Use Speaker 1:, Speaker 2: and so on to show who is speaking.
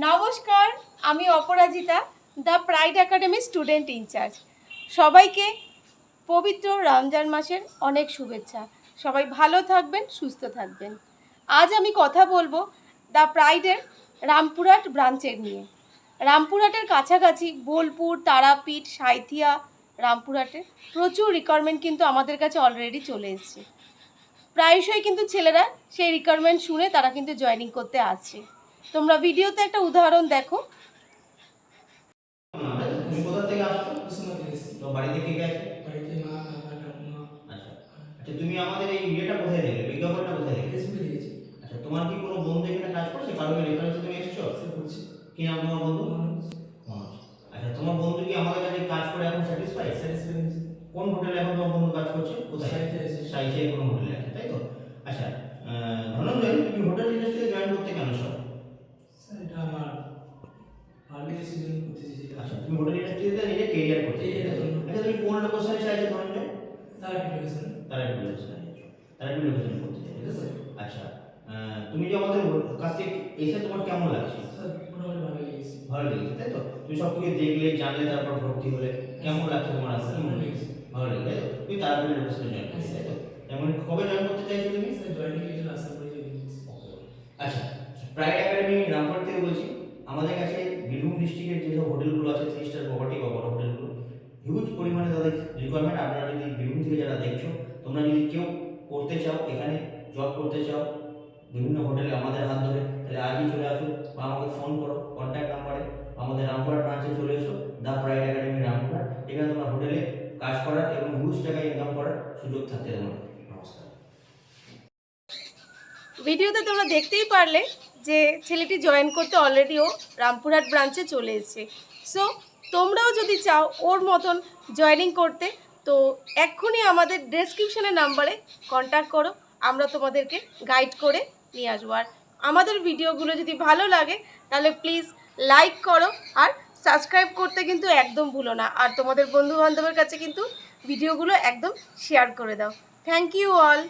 Speaker 1: নমস্কার, আমি Aparajita, the pride academy student incharge. সবাইকে পবিত্র রমজান মাসের অনেক শুভেচ্ছা। সবাই ভালো থাকবেন, সুস্থ থাকবেন। আজ আমি কথা বলবো দ্য প্রাইডের রামপুরহাট ব্রাঞ্চের নিয়ে। রামপুরহাটের কাছাকাছি বোলপুর, তারাপীঠ, সাঁইথিয়া, রামপুরহাটে প্রচুর রিকোয়ারমেন্ট কিন্তু আমাদের কাছে অলরেডি চলে এসেছে। প্রায়শই কিন্তু ছেলেরা সেই রিকোয়ারমেন্ট শুনে তারা কিন্তু জয়েনিং করতে আসছে। তোমরা ভিডিওতে একটা উদাহরণ দেখো।
Speaker 2: তুমি কোথা থেকে আসছো?
Speaker 3: কুসুমা থেকে এসেছি।
Speaker 2: তো বাড়িতে কে কে আছে?
Speaker 3: বাড়িতে মা, কাকা, ঠাকুমা।
Speaker 2: আচ্ছা আচ্ছা, তুমি আমাদের এই ইয়েটা কোথায় দেখলে, বিজ্ঞাপনটা কোথায় দেখলে?
Speaker 3: ফেসবুকে দেখেছি।
Speaker 2: আচ্ছা, তোমার কি কোনো বন্ধু এখানে কাজ করছে? কারোকে রেফারেন্সে তুমি এসেছো?
Speaker 3: সে করছি।
Speaker 2: কি নাম তোমার বন্ধু?
Speaker 3: মনোজ।
Speaker 2: মনোজ। আচ্ছা, তোমার বন্ধু কি আমাদের কাছে কাজ করে এখন স্যাটিসফাই?
Speaker 3: স্যাটিসফাই হয়েছি।
Speaker 2: কোন হোটেলে এখন তোমার বন্ধু কাজ করছে? কোথায়?
Speaker 3: সাইটে আছে।
Speaker 2: সাইটে কোনো হোটেলে আছে, তাই তো? আচ্ছা, ধনঞ্জয়, তুমি হোটেল ইন্ডাস্ট্রিতে জয়েন করতে কেন চাও?
Speaker 3: স্যার এটা আমার ভালো ডিসিশন করতে চেয়েছি।
Speaker 2: আচ্ছা, তুমি হোটেল ইন্ডাস্ট্রিতে নিজে কেরিয়ার করতে চাও,
Speaker 3: Career
Speaker 2: তাই তো?
Speaker 3: জন্য।
Speaker 2: আচ্ছা, তুমি কোন লোকেশনে চাইছো ধনঞ্জয়?
Speaker 3: তারা কি লোকেশন?
Speaker 2: তারাপীঠ লোকেশনে চাইছো। তারাপীঠ লোকেশনে করতে চাইছো, তাই তো? আচ্ছা, তুমি যে আমাদের কাছ থেকে এসে তোমার কেমন লাগছে?
Speaker 3: স্যার মোটামুটি ভালো লেগেছে।
Speaker 2: ভালো লেগেছে, তাই তো? তুমি সব কিছু দেখলে, জানলে, তারপর ভর্তি হলে কেমন লাগছে তোমার? আজকে
Speaker 3: স্যার ভালো লেগেছে।
Speaker 2: ভালো লেগেছে, তাই তো? তুমি তারাপীঠ লোকেশনে জয়েন করতে, তাই তো? এমন কবে জয়েন করতে চাইছো তুমি?
Speaker 3: স্যার জয়েনিং লেটার আসার পরে জয়েনিং করছি।
Speaker 2: আচ্ছা, প্রাইড একাডেমি রামপুরহাট থেকে বলছি। আমাদের কাছে বীরভূম ডিস্ট্রিক্টের যেসব হোটেলগুলো আছে, 3 স্টার প্রপার্টি বা বড় হোটেলগুলো, হিউজ পরিমাণে তাদের রিকোয়ারমেন্ট। আপনারা যদি বীরভূম থেকে যারা দেখছো, তোমরা যদি কেউ করতে চাও, এখানে জব করতে চাও বিভিন্ন হোটেলে আমাদের হাত ধরে, তাহলে আজই চলে আসো বা আমাকে ফোন করো কন্ট্যাক্ট নাম্বারে। আমাদের রামপুরহাট ব্রাঞ্চে চলে এসো, দ্য প্রাইড একাডেমি রামপুরহাট। এখানে তোমরা হোটেলে কাজ করার এবং হিউজ টাকা ইনকাম করার সুযোগ থাকছে তোমার। নমস্কার।
Speaker 1: ভিডিওতে তোমরা দেখতেই পারলে যে ছেলেটি জয়েন করতে অলরেডি ও রামপুরহাট ব্রাঞ্চে চলে এসেছে। সো তোমরাও যদি চাও ওর মতন জয়েনিং করতে, তো এক্ষুনি আমাদের ডেসক্রিপশনের নাম্বারে কন্ট্যাক্ট করো, আমরা তোমাদেরকে গাইড করে নিয়ে আসবো। আর আমাদের ভিডিওগুলো যদি ভালো লাগে তাহলে প্লিজ লাইক করো আর সাবস্ক্রাইব করতে কিন্তু একদম ভুলো না। আর তোমাদের বন্ধুবান্ধবের কাছে কিন্তু ভিডিওগুলো একদম শেয়ার করে দাও। Thank you all.